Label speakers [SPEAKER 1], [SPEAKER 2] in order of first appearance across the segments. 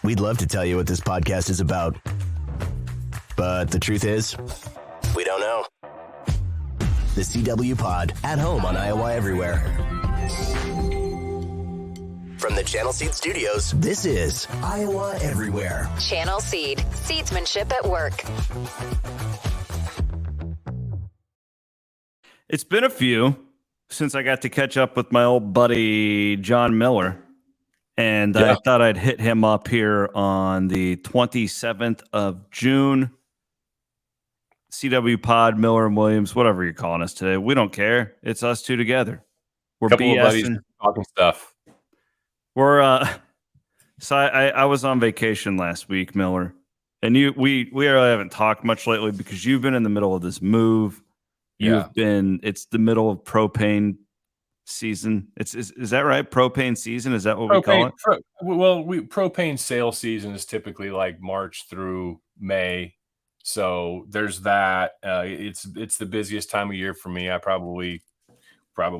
[SPEAKER 1] We'd love to tell you what this podcast is about, but the truth is, we don't know. The CW Pod, at home on Iowa Everywhere. From the Channel Seed Studios, this is Iowa Everywhere.
[SPEAKER 2] Channel Seed, seedsmanship at work.
[SPEAKER 3] It's been a few since I got to catch up with my old buddy, Jon Miller. And I thought I'd hit him up here on the 27th of June. CW Pod, Miller and Williams, whatever you're calling us today. We don't care. It's us two together. We're
[SPEAKER 4] couple of buddies
[SPEAKER 3] BSing.
[SPEAKER 4] talking stuff.
[SPEAKER 3] We're so I was on vacation last week, Miller. And we really haven't talked much lately because you've been in the middle of this move. It's the middle of propane season. Is that right? Propane season? Is that what we call it?
[SPEAKER 4] Propane sale season is typically like March through May. So there's that. It's the busiest time of year for me. I probably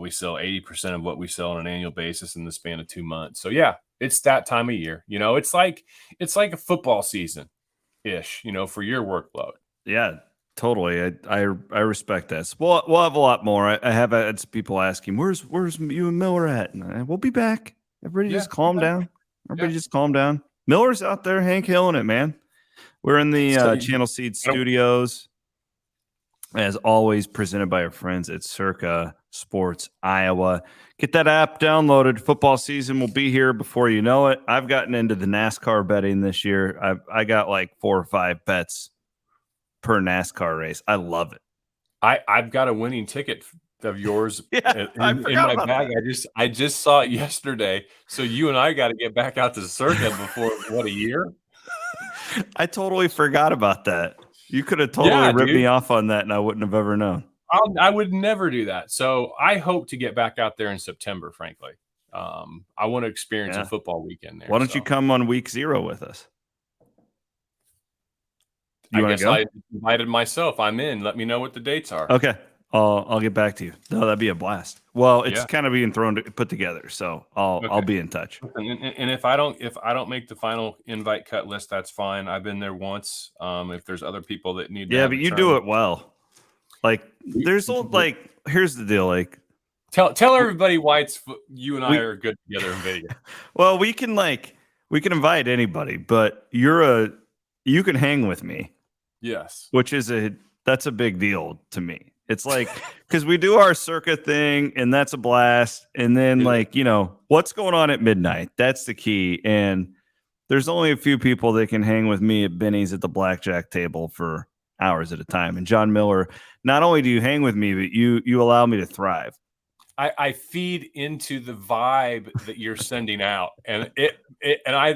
[SPEAKER 4] sell 80% of what we sell on an annual basis in the span of 2 months. So yeah, it's that time of year. You know, it's like a football season ish, you know, for your workload.
[SPEAKER 3] Yeah. Totally. I respect that. So we'll have a lot more. I have had people asking, where's you and Miller at? And we'll be back. Everybody just calm down. Just calm down. Miller's out there, Hank killing it, man. We're in the Channel Seed Studios, as always, presented by our friends at Circa Sports Iowa. Get that app downloaded. Football season will be here before you know it. I've gotten into the NASCAR betting this year. I got like 4 or 5 bets per NASCAR race. I love it.
[SPEAKER 4] I've got a winning ticket of yours in my bag.
[SPEAKER 3] That.
[SPEAKER 4] I just saw it yesterday. So you and I got to get back out to Circa before a year?
[SPEAKER 3] I totally forgot about that. You could have totally ripped me off on that and I wouldn't have ever known.
[SPEAKER 4] I would never do that. So I hope to get back out there in September, frankly. I want to experience a football weekend there.
[SPEAKER 3] Why don't you come on week 0 with us?
[SPEAKER 4] I invited myself. I'm in. Let me know what the dates are.
[SPEAKER 3] Okay. I'll get back to you. No, that'd be a blast. Well, it's kind of being put together, so I'll be in touch.
[SPEAKER 4] And if I don't make the final invite cut list, that's fine. I've been there once. If there's other people that need,
[SPEAKER 3] but you do it well. Like here's the deal. Like
[SPEAKER 4] tell everybody why you and I are good together in Vegas.
[SPEAKER 3] Well, we can invite anybody, but you can hang with me.
[SPEAKER 4] Yes,
[SPEAKER 3] which is that's a big deal to me. It's like, because we do our Circa thing and that's a blast. And then what's going on at midnight? That's the key. And there's only a few people that can hang with me at Benny's at the blackjack table for hours at a time. And Jon Miller, not only do you hang with me, but you allow me to thrive.
[SPEAKER 4] I feed into the vibe that you're sending out. And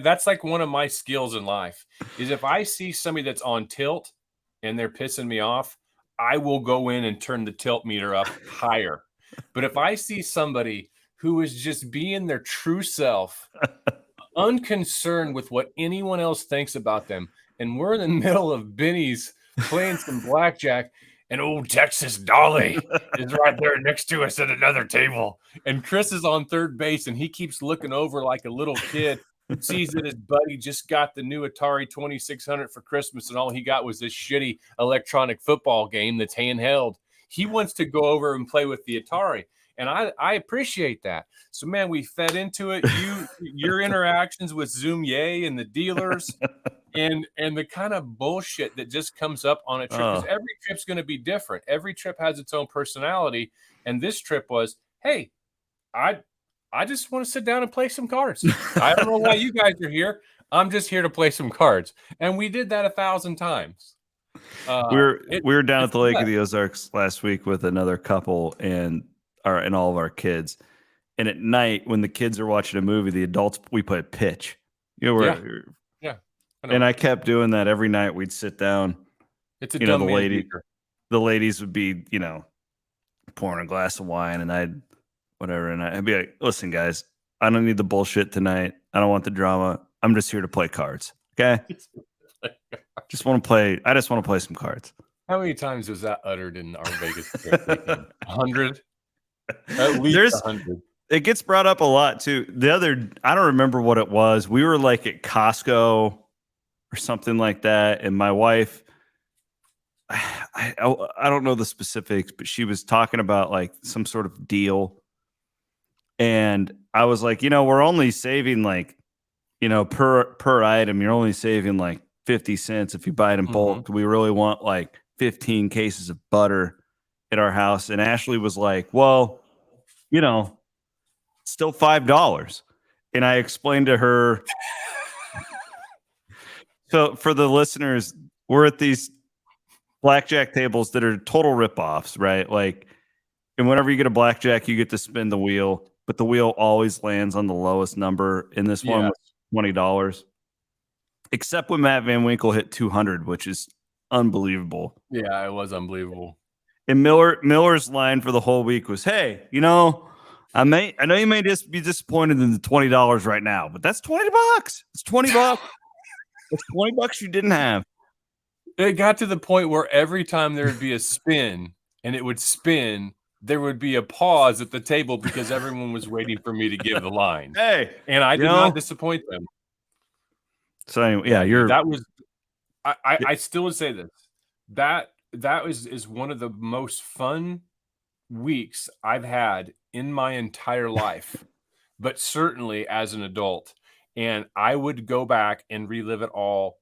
[SPEAKER 4] that's like one of my skills in life is if I see somebody that's on tilt and they're pissing me off, I will go in and turn the tilt meter up higher. But if I see somebody who is just being their true self, unconcerned with what anyone else thinks about them, and we're in the middle of Benny's playing some blackjack, and old Texas Dolly is right there next to us at another table, and Chris is on third base, and he keeps looking over like a little kid, sees that his buddy just got the new Atari 2600 for Christmas, and all he got was this shitty electronic football game that's handheld. He wants to go over and play with the Atari, and I appreciate that. So, man, we fed into it. Your interactions with Zoom Yay and the dealers, and the kind of bullshit that just comes up on a trip. Because every trip's going to be different. Every trip has its own personality, and this trip was, hey, I just want to sit down and play some cards. I don't know why you guys are here. I'm just here to play some cards. And we did that 1,000 times.
[SPEAKER 3] We were down at the Lake of the Ozarks last week with another couple and all of our kids. And at night, when the kids are watching a movie, the adults, we play pitch. And I kept doing that every night. We'd sit down.
[SPEAKER 4] It's a dumb
[SPEAKER 3] the ladies would be, pouring a glass of wine, and I'd be like, listen, guys, I don't need the bullshit tonight. I don't want the drama. I'm just here to play cards. Okay. I just want to play some cards.
[SPEAKER 4] How many times was that uttered in our Vegas trip? 100? At least 100.
[SPEAKER 3] It gets brought up a lot too. I don't remember what it was. We were like at Costco or something like that, and my wife, I don't know the specifics, but she was talking about like some sort of deal, and I was like, we're only saving like, per item, you're only saving like 50 cents if you buy it in bulk. We really want like 15 cases of butter at our house, and Ashley was like, well, still $5. And I explained to her. So for the listeners, we're at these blackjack tables that are total ripoffs, right? Like, and whenever you get a blackjack, you get to spin the wheel, but the wheel always lands on the lowest number. And this one was $20, except when Matt Van Winkle hit 200, which is unbelievable.
[SPEAKER 4] Yeah, it was unbelievable.
[SPEAKER 3] And Miller's line for the whole week was, "Hey, I know you may just be disappointed in the $20 right now, but that's $20. It's $20. It's $20 you didn't have."
[SPEAKER 4] It got to the point where every time there would be a spin and it would spin, there would be a pause at the table because everyone was waiting for me to give the line.
[SPEAKER 3] Hey,
[SPEAKER 4] and I did not disappoint them.
[SPEAKER 3] So anyway, yeah,
[SPEAKER 4] that was. I still would say this. That is one of the most fun weeks I've had in my entire life, but certainly as an adult. And I would go back and relive it all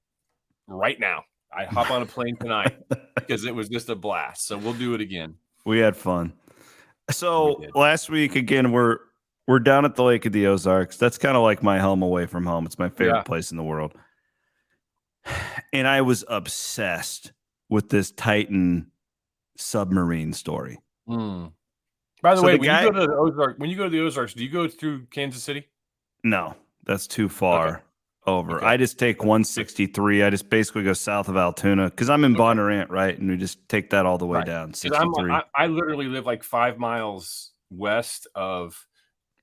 [SPEAKER 4] right now. I hop on a plane tonight because it was just a blast. So we'll do it again.
[SPEAKER 3] We had fun. So last week, again, we're down at the Lake of the Ozarks. That's kind of like my home away from home. It's my favorite place in the world. And I was obsessed with this Titan submarine story.
[SPEAKER 4] By the way, when you go to the Ozarks, do you go through Kansas City?
[SPEAKER 3] No, that's too far over. Okay. I just take 163. I just basically go south of Altoona because I'm in Bonnarant, right? And we just take that all the way down. 63.
[SPEAKER 4] I literally live like 5 miles west of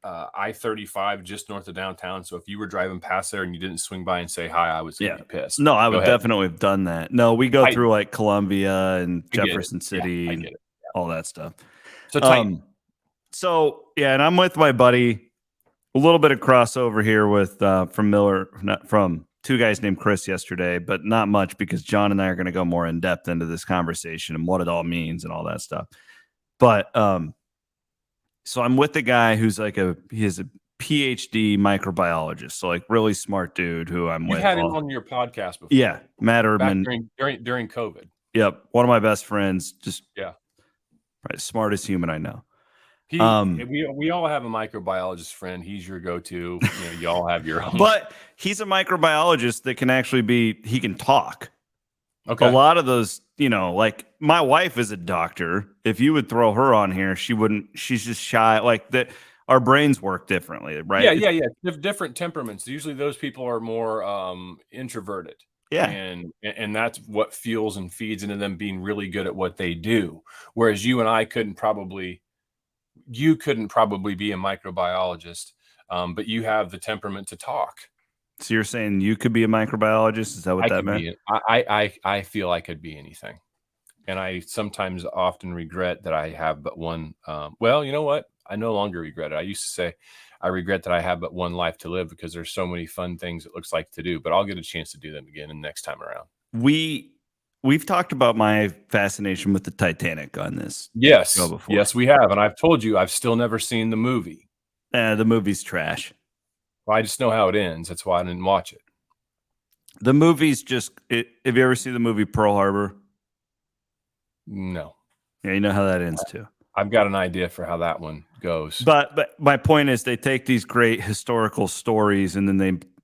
[SPEAKER 4] I-35, just north of downtown. So if you were driving past there and you didn't swing by and say hi, I was going to be pissed.
[SPEAKER 3] No, I would definitely have done that. No, we go through like Columbia and Jefferson City and all that stuff. So and I'm with my buddy. A little bit of crossover here with from Miller, from two guys named Chris yesterday, but not much because John and I are going to go more in depth into this conversation and what it all means and all that stuff. But so I'm with the guy who's like he is a PhD microbiologist, so like really smart dude who I'm with.
[SPEAKER 4] You had him on your podcast before.
[SPEAKER 3] Yeah, Matt Erdman.
[SPEAKER 4] During COVID.
[SPEAKER 3] Yep, one of my best friends. Just right, smartest human I know.
[SPEAKER 4] We all have a microbiologist friend. He's your go-to. You all have your own.
[SPEAKER 3] But he's a microbiologist that can actually he can talk.
[SPEAKER 4] Okay.
[SPEAKER 3] A lot of those, like my wife is a doctor. If you would throw her on here, she wouldn't. She's just shy. Like that, our brains work differently, right?
[SPEAKER 4] Yeah. Different temperaments. Usually, those people are more introverted.
[SPEAKER 3] Yeah,
[SPEAKER 4] and that's what fuels and feeds into them being really good at what they do. Whereas you and I couldn't probably. You couldn't probably be a microbiologist, but you have the temperament to talk.
[SPEAKER 3] So you're saying you could be a microbiologist? Is that what that meant?
[SPEAKER 4] I feel I could be anything. And I sometimes often regret that I have but one. Well, you know what? I no longer regret it. I used to say I regret that I have but one life to live because there's so many fun things it looks like to do, but I'll get a chance to do them again the next time around.
[SPEAKER 3] We've talked about my fascination with the Titanic on this.
[SPEAKER 4] Yes.
[SPEAKER 3] show before.
[SPEAKER 4] Yes, we have. And I've told you I've still never seen the movie.
[SPEAKER 3] The movie's trash.
[SPEAKER 4] Well, I just know how it ends. That's why I didn't watch it.
[SPEAKER 3] The movie's just have you ever seen the movie Pearl Harbor?
[SPEAKER 4] No.
[SPEAKER 3] Yeah, you know how that ends too.
[SPEAKER 4] I've got an idea for how that one goes.
[SPEAKER 3] But my point is they take these great historical stories and then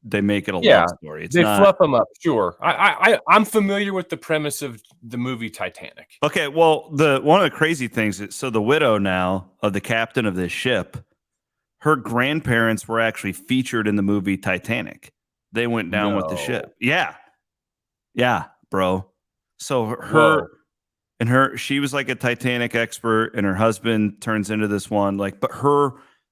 [SPEAKER 3] they make it a love story.
[SPEAKER 4] They fluff them up. Sure. I'm familiar with the premise of the movie Titanic.
[SPEAKER 3] Okay. Well, one of the crazy things is, so the widow now of the captain of this ship, her grandparents were actually featured in the movie Titanic. They went down with the ship. Yeah. Yeah, bro. So she was like a Titanic expert and her husband turns into this one,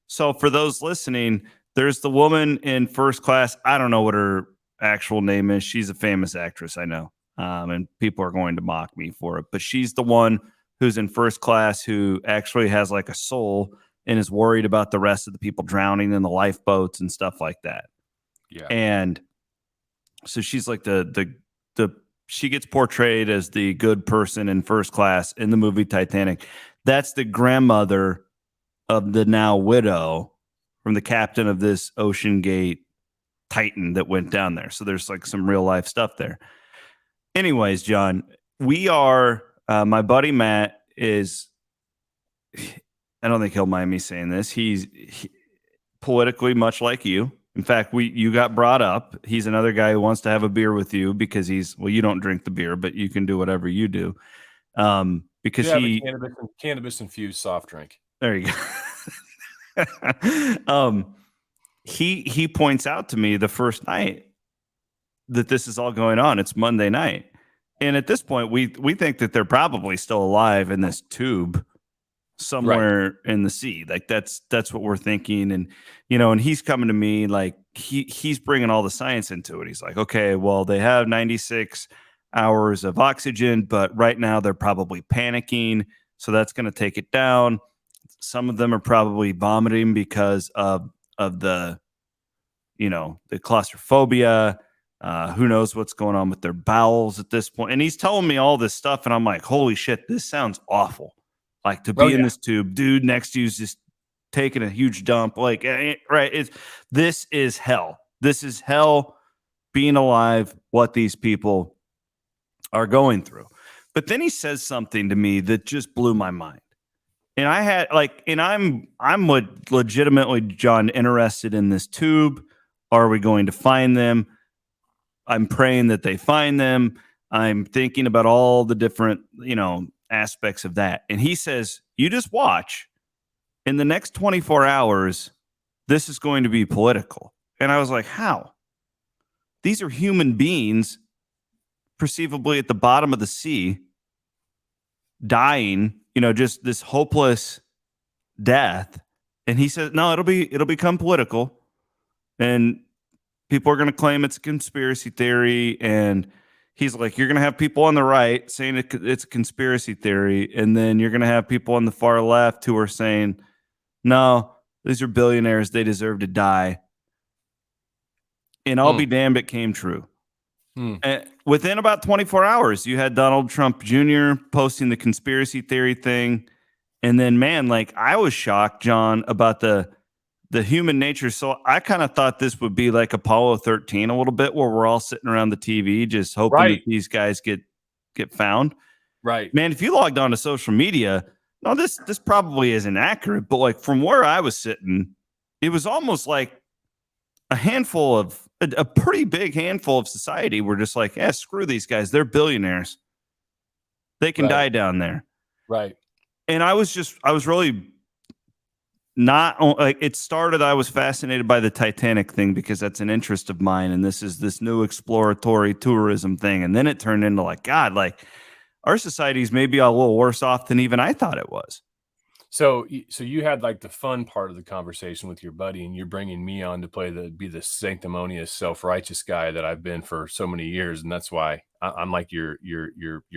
[SPEAKER 3] so for those listening, there's the woman in First Class. I don't know what her actual name is. She's a famous actress, I know. And people are going to mock me for it. But she's the one who's in First Class who actually has like a soul and is worried about the rest of the people drowning in the lifeboats and stuff like that.
[SPEAKER 4] Yeah.
[SPEAKER 3] And so she's like she gets portrayed as the good person in first class in the movie Titanic. That's the grandmother of the now widow from the captain of this Ocean Gate Titan that went down there. So there's like some real life stuff there. Anyways, John, we are, my buddy Matt is, I don't think he'll mind me saying this. He's politically much like you. In fact, you got brought up. He's another guy who wants to have a beer with you because you don't drink the beer, but you can do whatever you do. Because he
[SPEAKER 4] cannabis infused soft drink.
[SPEAKER 3] There you go. He points out to me the first night that this is all going on. It's Monday night. And at this point, we think that they're probably still alive in this tube somewhere in the sea. Like that's what we're thinking. And, and he's coming to me like he's bringing all the science into it. He's like, okay, well, they have 96 hours of oxygen, but right now they're probably panicking. So that's going to take it down. Some of them are probably vomiting because of the, the claustrophobia. Who knows what's going on with their bowels at this point. And he's telling me all this stuff. And I'm like, holy shit, this sounds awful. Like to be in this tube, dude next to you is just taking a huge dump. Like, right. This is hell. This is hell being alive, what these people are going through. But then he says something to me that just blew my mind. And I had I'm legitimately, John, interested in this tube. Are we going to find them? I'm praying that they find them. I'm thinking about all the different, aspects of that. And he says, you just watch. In the next 24 hours, this is going to be political. And I was like, how? These are human beings, perceivably at the bottom of the sea, dying, just this hopeless death. And he said, no, it'll become political. And people are going to claim it's a conspiracy theory. And he's like, you're going to have people on the right saying it's a conspiracy theory. And then you're going to have people on the far left who are saying, no, these are billionaires. They deserve to die. And I'll be damned, it came true. And within about 24 hours, you had Donald Trump Jr. posting the conspiracy theory thing. And then, man, I was shocked, John, about the human nature. So I kind of thought this would be like Apollo 13 a little bit, where we're all sitting around the TV just hoping that these guys get found.
[SPEAKER 4] Right.
[SPEAKER 3] Man, if you logged on to social media, no, this probably isn't accurate, but from where I was sitting, it was almost like a pretty big handful of society were just like, yeah, screw these guys. They're billionaires. They can die down there.
[SPEAKER 4] Right.
[SPEAKER 3] And I was really not it started. I was fascinated by the Titanic thing because that's an interest of mine. And this is this new exploratory tourism thing. And then it turned into God, our society's maybe a little worse off than even I thought it was.
[SPEAKER 4] So you had the fun part of the conversation with your buddy, and you're bringing me on to be the sanctimonious, self-righteous guy that I've been for so many years, and that's why I'm like your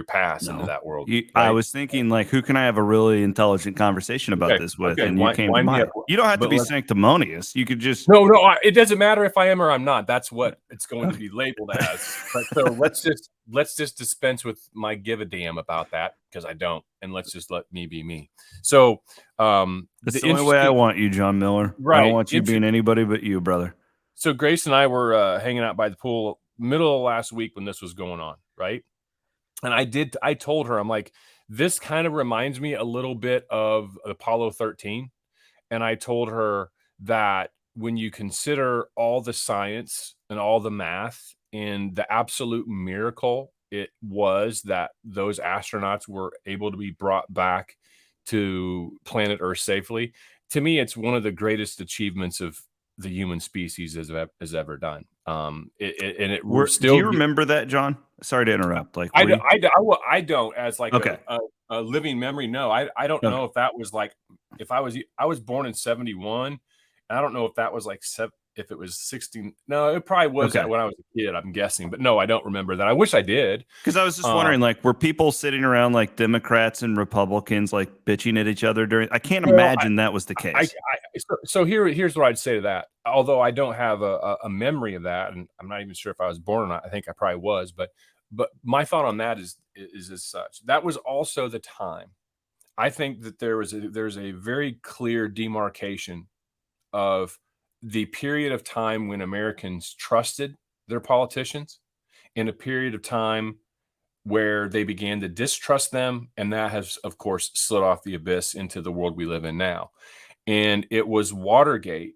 [SPEAKER 4] pass into that world.
[SPEAKER 3] Right? I was thinking who can I have a really intelligent conversation about this with? And you came to mind. You don't have to be sanctimonious. You could just
[SPEAKER 4] no. It doesn't matter if I am or I'm not. That's what it's going to be labeled as. But so let's just dispense with my give a damn about that, because I don't, and let's just let me be me. So
[SPEAKER 3] that's the only way I want you, Jon Miller.
[SPEAKER 4] Right.
[SPEAKER 3] I don't want you being anybody but you, brother.
[SPEAKER 4] So Grace and I were hanging out by the pool middle of last week when this was going on, right? And I told her, I'm like, this kind of reminds me a little bit of Apollo 13. And I told her that when you consider all the science and all the math and the absolute miracle it was that those astronauts were able to be brought back to planet Earth safely, to me, it's one of the greatest achievements of the human species has ever done.
[SPEAKER 3] Do you remember that, John? Sorry to interrupt.
[SPEAKER 4] I don't as
[SPEAKER 3] okay.
[SPEAKER 4] a living memory. No, I don't know if that was if I was born in 71. I don't know if that was if it was 16. No, it probably was
[SPEAKER 3] Okay.
[SPEAKER 4] when I was a kid, I'm guessing. But no, I don't remember that. I wish I did.
[SPEAKER 3] Because I was just wondering, like, were people sitting around like Democrats and Republicans like bitching at each other during? I can't imagine that was the case.
[SPEAKER 4] So here's what I'd say to that. Although I don't have a memory of that, and I'm not even sure if I was born or not. I think I probably was, but my thought on that is as such. That was also the time. I think that there's a very clear demarcation of the period of time when Americans trusted their politicians, in a period of time where they began to distrust them, and that has, of course, slid off the abyss into the world we live in now. And it was Watergate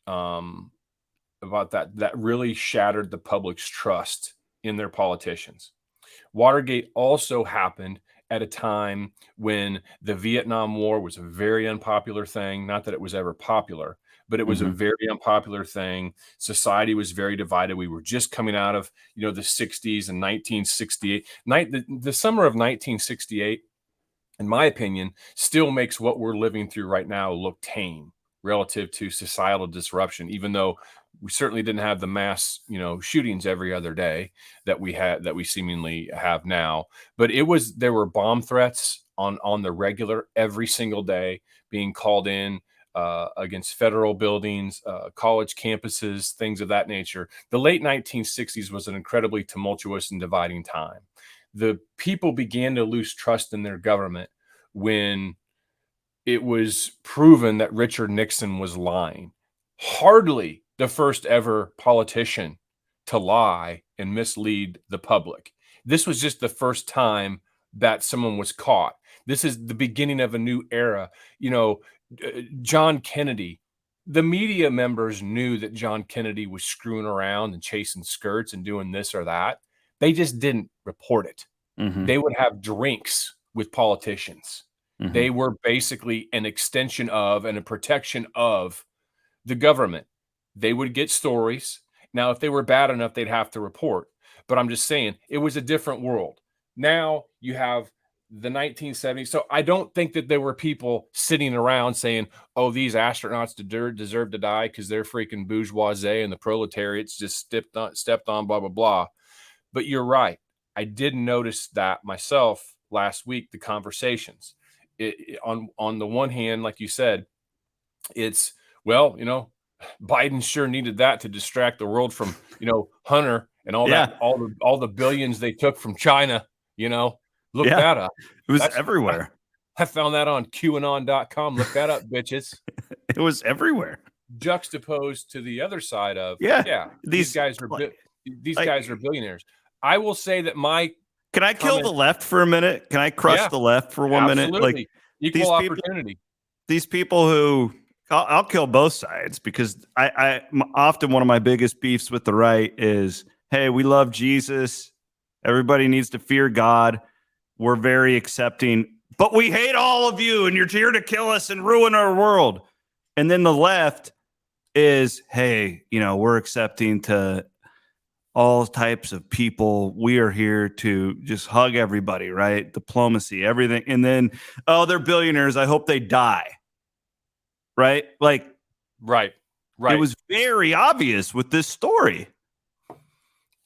[SPEAKER 4] about that really shattered the public's trust in their politicians. Watergate also happened at a time when the Vietnam War was a very unpopular thing. Not that it was ever popular, but it was a very unpopular thing. Society was very divided. We were just coming out of, the 60s and 1968. The summer of 1968, in my opinion, still makes what we're living through right now look tame relative to societal disruption, even though we certainly didn't have the mass, shootings every other day that we seemingly have now. But there were bomb threats on the regular every single day being called in against federal buildings, college campuses, things of that nature. The late 1960s was an incredibly tumultuous and dividing time. The people began to lose trust in their government when it was proven that Richard Nixon was lying. Hardly the first ever politician to lie and mislead the public. This was just the first time that someone was caught. This is the beginning of a new era. John Kennedy, the media members knew that John Kennedy was screwing around and chasing skirts and doing this or that. They just didn't report it. They would have drinks with politicians. They were basically an extension of and a protection of the government. They would get stories. Now, if they were bad enough, they'd have to report. But I'm just saying, it was a different world. Now you have the 1970s. So I don't think that there were people sitting around saying, oh, these astronauts deserve to die because they're freaking bourgeoisie and the proletariats just stepped on, blah, blah, blah. But you're right. I did notice that myself last week, the conversations. On the one hand, like you said, it's, Biden sure needed that to distract the world from, Hunter and all that, all the billions they took from China, look that up.
[SPEAKER 3] It was everywhere.
[SPEAKER 4] I found that on QAnon.com. Look that up, bitches.
[SPEAKER 3] It was everywhere.
[SPEAKER 4] Juxtaposed to the other side of, these guys are billionaires. I will say that
[SPEAKER 3] can I kill the left for a minute? Can I crush the left for 1 minute?
[SPEAKER 4] Like equal opportunity.
[SPEAKER 3] These people who I'll kill both sides, because I often one of my biggest beefs with the right is, hey, we love Jesus. Everybody needs to fear God. We're very accepting, but we hate all of you and you're here to kill us and ruin our world. And then the left is, hey, we're accepting to all types of people. We are here to just hug everybody, right? Diplomacy, everything. And then, oh, they're billionaires. I hope they die. Right? Like,
[SPEAKER 4] right.
[SPEAKER 3] It was very obvious with this story.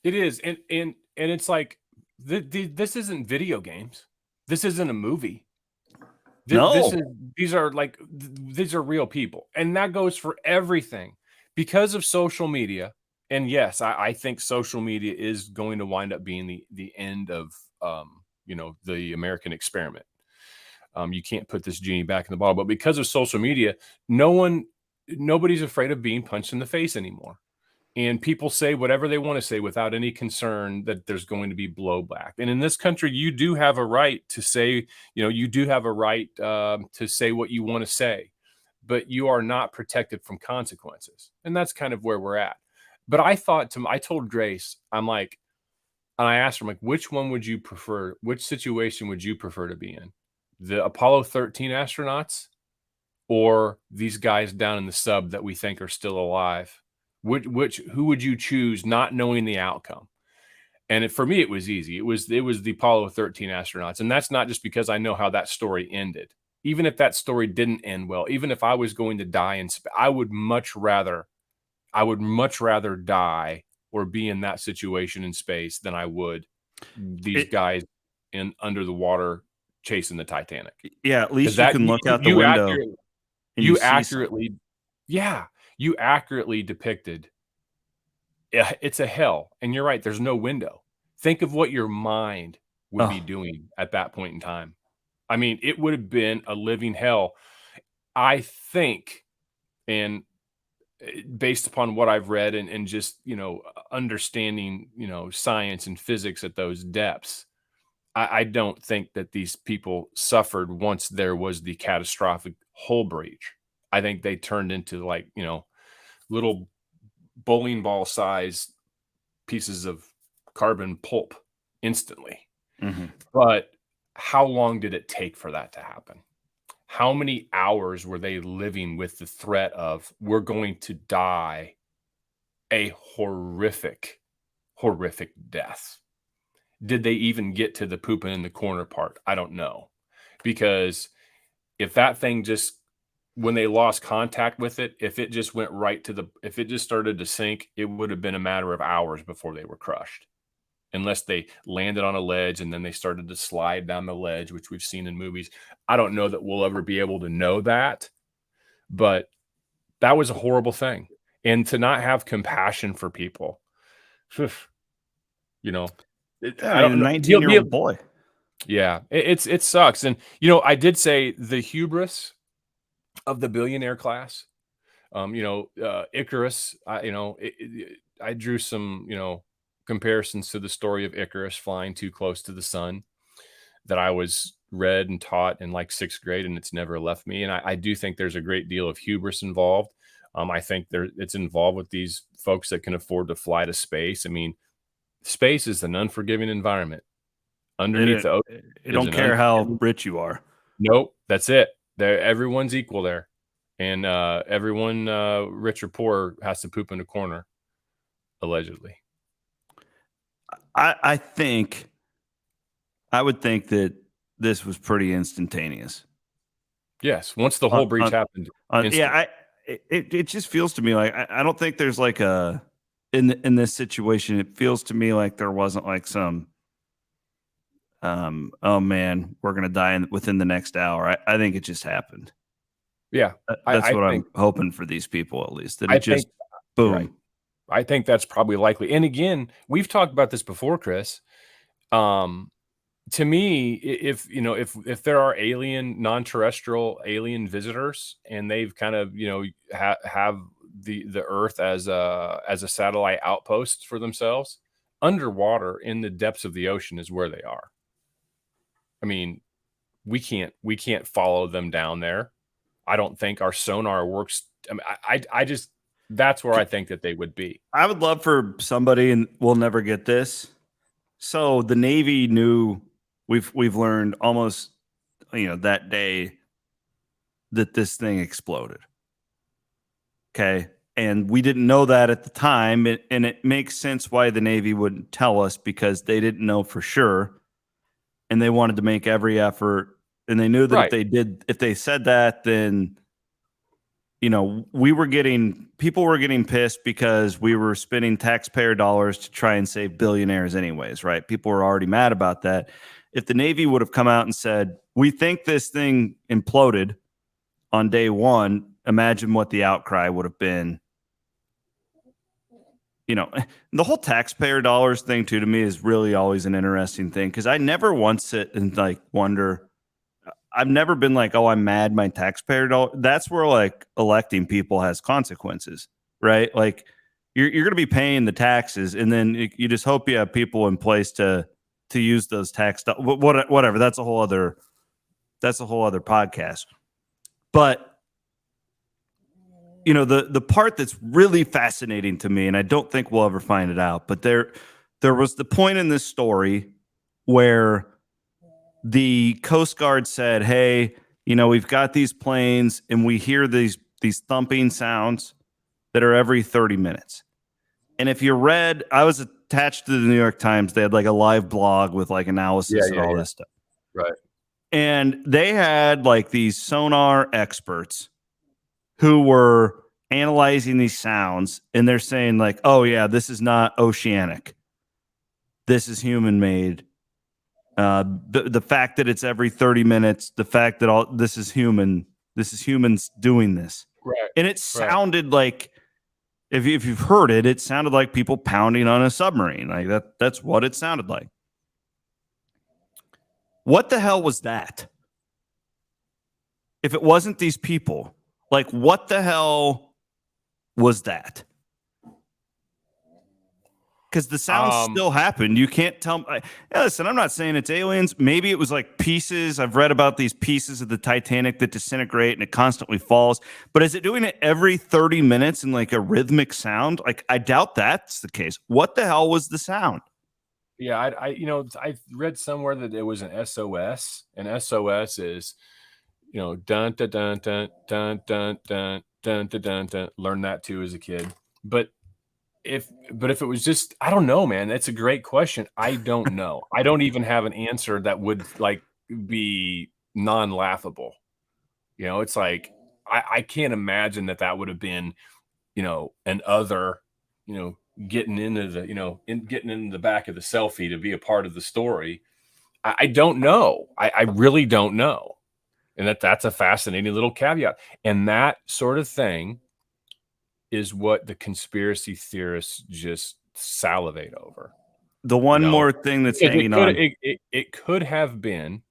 [SPEAKER 4] It is. And it's like, this isn't video games. This isn't a movie. These are real people. And that goes for everything because of social media. And yes, I think social media is going to wind up being the end of, the American experiment. You can't put this genie back in the bottle, but because of social media, nobody's afraid of being punched in the face anymore. And people say whatever they want to say without any concern that there's going to be blowback. And in this country, you do have a right to say, to say what you want to say, but you are not protected from consequences. And that's kind of where we're at. But I told Grace, and I asked her, which one would you prefer? Which situation would you prefer to be in? The Apollo 13 astronauts or these guys down in the sub that we think are still alive? Who would you choose, not knowing the outcome? And for me, it was easy. It was the Apollo 13 astronauts. And that's not just because I know how that story ended. Even if that story didn't end well, even if I was going to die I would much rather I would much rather die or be in that situation in space than I would these guys in under the water chasing the Titanic.
[SPEAKER 3] Yeah, at least you
[SPEAKER 4] That
[SPEAKER 3] can look out the window and
[SPEAKER 4] you
[SPEAKER 3] see something.
[SPEAKER 4] accurately, yeah, you accurately depicted. Yeah, it's a hell, and you're right. There's no window. Think of what your mind would be doing at that point in time. I mean, it would have been a living hell. I think, and based upon what I've read and just, understanding, science and physics at those depths, I don't think that these people suffered once there was the catastrophic hull breach. I think they turned into little bowling ball size pieces of carbon pulp instantly.
[SPEAKER 3] Mm-hmm.
[SPEAKER 4] But how long did it take for that to happen? How many hours were they living with the threat of we're going to die a horrific, horrific death? Did they even get to the pooping in the corner part? I don't know. Because if that thing just, when they lost contact with it, if it just went right to if it just started to sink, it would have been a matter of hours before they were crushed. Unless they landed on a ledge and then they started to slide down the ledge, which we've seen in movies. I don't know that we'll ever be able to know that, but that was a horrible thing. And to not have compassion for people, I don't know.
[SPEAKER 3] 19-year-old boy.
[SPEAKER 4] Yeah, it sucks. And, I did say the hubris of the billionaire class, Icarus, I drew some, comparisons to the story of Icarus flying too close to the sun that I was read and taught in like 6th grade, and it's never left me. And I do think there's a great deal of hubris involved. I think it's involved with these folks that can afford to fly to space. I mean, space is an unforgiving environment. Underneath the ocean,
[SPEAKER 3] you don't care how rich you are.
[SPEAKER 4] Nope, that's it. Everyone's equal there, and everyone, rich or poor, has to poop in a corner, allegedly.
[SPEAKER 3] I would think that this was pretty instantaneous.
[SPEAKER 4] Yes, once the whole breach happened.
[SPEAKER 3] It just feels to me like I don't think there's like in this situation. It feels to me like there wasn't like some oh man, we're gonna die within the next hour. I think it just happened.
[SPEAKER 4] Yeah,
[SPEAKER 3] that's what I'm hoping for these people, at least. That it just boom.
[SPEAKER 4] Right. I think that's probably likely. And again, we've talked about this before, Chris. To me, if there are non-terrestrial alien visitors, and they've kind of have the Earth as a satellite outpost for themselves, underwater in the depths of the ocean is where they are. I mean, we can't follow them down there. I don't think our sonar works. I mean, I just, that's where I think that they would be.
[SPEAKER 3] I would love for somebody, and we'll never get this. So the Navy knew, we've learned almost, that day that this thing exploded. Okay. And we didn't know that at the time. And it makes sense why the Navy wouldn't tell us, because they didn't know for sure. And they wanted to make every effort. And they knew that if they said that, then, people were getting pissed because we were spending taxpayer dollars to try and save billionaires anyways, right? People were already mad about that. If the Navy would have come out and said, we think this thing imploded on day one, imagine what the outcry would have been. The whole taxpayer dollars thing too, to me, is really always an interesting thing, because I never once sit and wonder. I've never been like, oh, I'm mad my taxpayer dollar. That's where electing people has consequences, right? Like you're going to be paying the taxes, and then you just hope you have people in place to use those tax whatever. That's a whole other podcast. But the part that's really fascinating to me, and I don't think we'll ever find it out, but there was the point in this story where the Coast Guard said, hey, we've got these planes and we hear these thumping sounds that are every 30 minutes. And if you read, I was attached to the New York Times. They had a live blog with analysis and all this stuff.
[SPEAKER 4] Right.
[SPEAKER 3] And they had these sonar experts who were analyzing these sounds, and they're saying like, oh yeah, this is not oceanic. This is human made. The fact that it's every 30 minutes, the fact that all this is humans doing this.
[SPEAKER 4] Right.
[SPEAKER 3] And it sounded like, if you've heard it, it sounded like people pounding on a submarine. Like that's what it sounded like. What the hell was that? If it wasn't these people, like what the hell was that? Because the sound still happened. You can't tell. Listen, I'm not saying it's aliens. Maybe it was like pieces. I've read about these pieces of the Titanic that disintegrate and it constantly falls. But is it doing it every 30 minutes in like a rhythmic sound? Like, I doubt that's the case. What the hell was the sound?
[SPEAKER 4] Yeah, I read somewhere that it was an SOS, and SOS is, dun dun dun dun dun dun dun dun dun dun. Learned that too as a kid, but. If it was just, I don't know, man. That's a great question. I don't know. I don't even have an answer that would like be non-laughable. It's like I can't imagine that would have been, an other, getting into the back of the selfie to be a part of the story. I don't know. I really don't know. And that's a fascinating little caveat. And that sort of thing is what the conspiracy theorists just salivate over.
[SPEAKER 3] The one more thing that's hanging on.
[SPEAKER 4] It could have been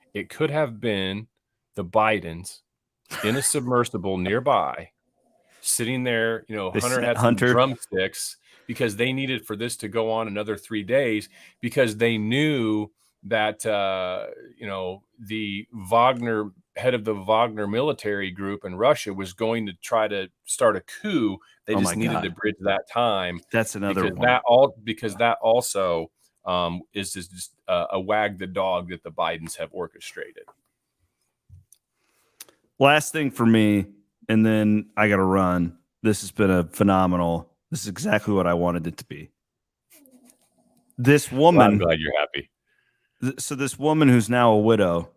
[SPEAKER 4] the Bidens in a submersible nearby, sitting there. Hunter had some drumsticks because they needed for this to go on another 3 days because they knew that the Wagner head of the Wagner military group in Russia was going to try to start a coup. They just needed to bridge that time.
[SPEAKER 3] That's another one.
[SPEAKER 4] That also is just a wag the dog that the Bidens have orchestrated.
[SPEAKER 3] Last thing for me, and then I got to run. This has been a phenomenal. This is exactly what I wanted it to be. This woman.
[SPEAKER 4] Well, I'm glad you're happy.
[SPEAKER 3] So this woman who's now a widow.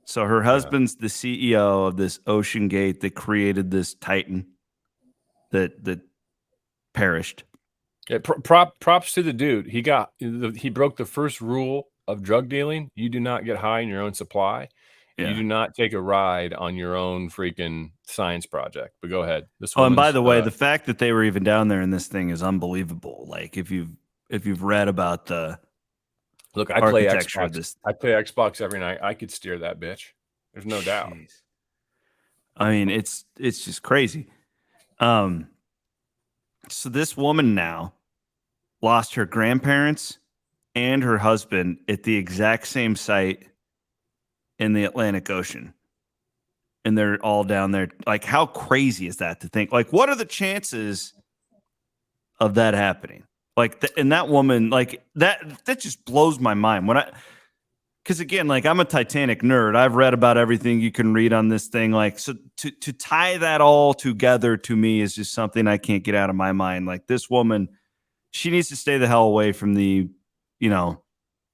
[SPEAKER 3] So her husband's the CEO of this Ocean Gate that created this Titan that perished.
[SPEAKER 4] Yeah, props to the dude. He broke the first rule of drug dealing. You do not get high in your own supply. Yeah. You do not take a ride on your own freaking science project. But go ahead.
[SPEAKER 3] And by the way, the fact that they were even down there in this thing is unbelievable. Like if you've read about the
[SPEAKER 4] look, I play Xbox. I play Xbox every night. I could steer that bitch. There's no doubt.
[SPEAKER 3] I mean, it's just crazy. So this woman now lost her grandparents and her husband at the exact same site in the Atlantic Ocean. And they're all down there. Like, how crazy is that to think? Like, what are the chances of that happening? Like, and that woman, like, that just blows my mind. Because again, like, I'm a Titanic nerd. I've read about everything you can read on this thing. Like, so to tie that all together to me is just something I can't get out of my mind. Like, this woman, she needs to stay the hell away from the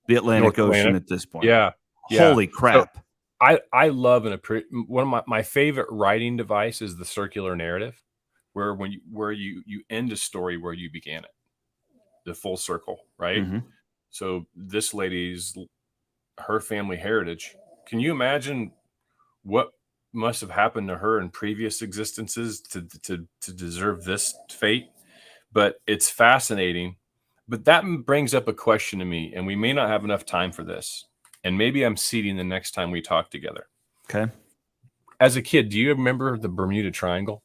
[SPEAKER 3] Atlantic Ocean at this point.
[SPEAKER 4] Yeah.
[SPEAKER 3] Holy crap.
[SPEAKER 4] So I love one of my favorite writing device is the circular narrative, where you end a story where you began it, the full circle, right? Mm-hmm. So this lady's her family heritage. Can you imagine what must have happened to her in previous existences to deserve this fate? But it's fascinating. But that brings up a question to me, and we may not have enough time for this. And maybe I'm seeding the next time we talk together.
[SPEAKER 3] Okay.
[SPEAKER 4] As a kid, do you remember the Bermuda Triangle?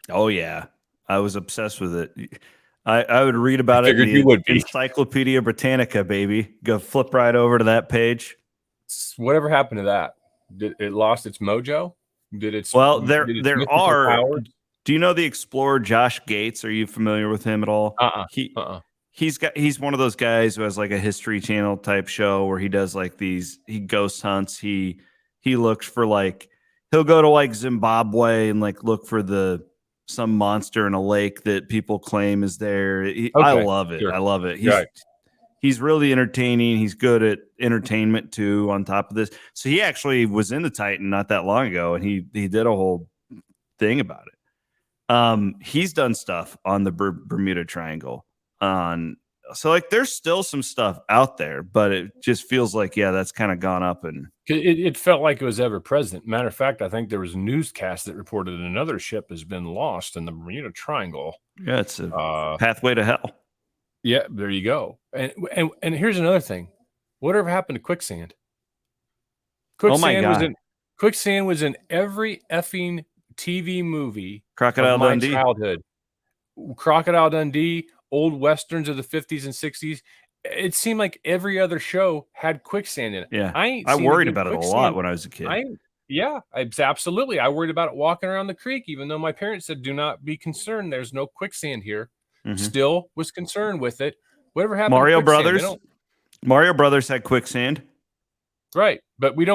[SPEAKER 3] Oh, yeah. I was obsessed with it. I would read about it in the Encyclopedia Britannica, baby. Go flip right over to that page.
[SPEAKER 4] Whatever happened to that? Did it lost its mojo?
[SPEAKER 3] Well, there are. Powers? Do you know the explorer Josh Gates? Are you familiar with him at all? He's one of those guys who has like a History Channel type show where he does like he ghost hunts. He looks for he'll go to like Zimbabwe and like look for some monster in a lake that people claim is there. I love it. Sure. I love it. He's really entertaining. He's good at entertainment too. On top of this, so he actually was in the Titan not that long ago, and he did a whole thing about it. He's done stuff on the Bermuda Triangle. So like there's still some stuff out there, but it just feels like, yeah, that's kind of gone up. And
[SPEAKER 4] it felt like it was ever present. Matter of fact, I think there was a newscast that reported another ship has been lost in the Bermuda Triangle.
[SPEAKER 3] Yeah, it's a pathway to hell.
[SPEAKER 4] Yeah, there you go. And here's another thing. Whatever happened to quicksand? Quicksand was in every effing TV movie
[SPEAKER 3] Crocodile
[SPEAKER 4] of my
[SPEAKER 3] Dundee.
[SPEAKER 4] childhood. Crocodile Dundee, old westerns of the 50s and 60s. It seemed like every other show had quicksand in it.
[SPEAKER 3] Yeah, I worried about it a lot when I was a kid.
[SPEAKER 4] Absolutely. I worried about it walking around the creek, even though my parents said, do not be concerned. There's no quicksand here. Mm-hmm. Still was concerned with it. Whatever happened
[SPEAKER 3] Mario Brothers? Mario Brothers had quicksand.
[SPEAKER 4] Right. But we're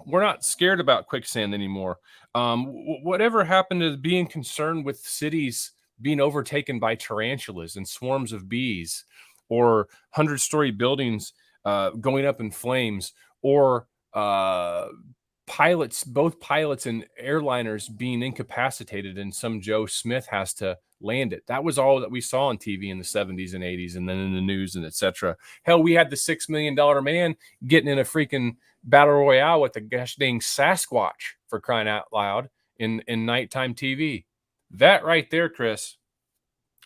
[SPEAKER 4] not scared about quicksand anymore. Whatever happened to being concerned with cities being overtaken by tarantulas and swarms of bees, or 100-story buildings going up in flames, or both pilots and airliners being incapacitated and some Joe Smith has to land it. That was all that we saw on TV in the 70s and 80s and then in the news and etc. Hell, we had the $6 million man getting in a freaking battle royale with the gosh dang Sasquatch, for crying out loud, in nighttime TV. That right there, Chris,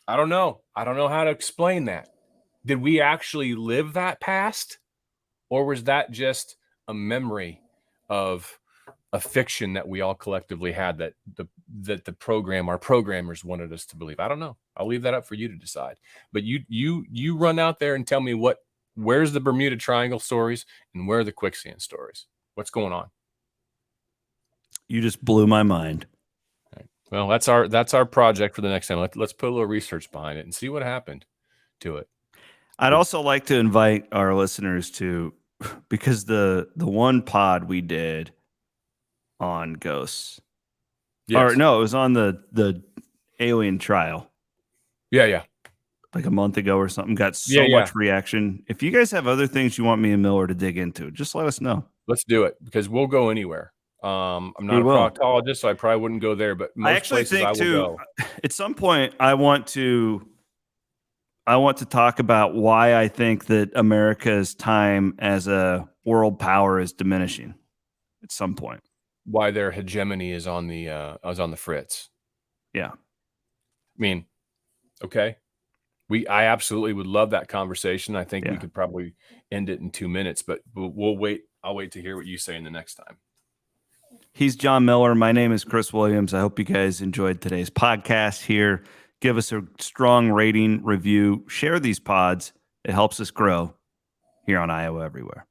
[SPEAKER 4] I don't know how to explain that. Did we actually live that past, or was that just a memory of a fiction that we all collectively had that our programmers wanted us to believe? I don't know. I'll leave that up for you to decide. But you run out there and tell me where's the Bermuda Triangle stories and where are the quicksand stories? What's going on?
[SPEAKER 3] You just blew my mind.
[SPEAKER 4] Right. Well, that's our project for the next time. Let's put a little research behind it and see what happened to it.
[SPEAKER 3] I'd also like to invite our listeners to, because the one pod we did on ghosts, or no, it was on the alien trial.
[SPEAKER 4] Yeah.
[SPEAKER 3] Like a month ago or something, got so much reaction. If you guys have other things you want me and Miller to dig into, just let us know.
[SPEAKER 4] Let's do it, because we'll go anywhere. I'm not a proctologist, so I probably wouldn't go there, but most places I will go.
[SPEAKER 3] At some point, I want to talk about why I think that America's time as a world power is diminishing at some point.
[SPEAKER 4] Why their hegemony is on the fritz.
[SPEAKER 3] Yeah.
[SPEAKER 4] I mean, okay. I absolutely would love that conversation. I think we could probably end it in 2 minutes, but we'll wait. I'll wait to hear what you say in the next time.
[SPEAKER 3] He's Jon Miller. My name is Chris Williams. I hope you guys enjoyed today's podcast here. Give us a strong rating, review, share these pods. It helps us grow here on Iowa Everywhere.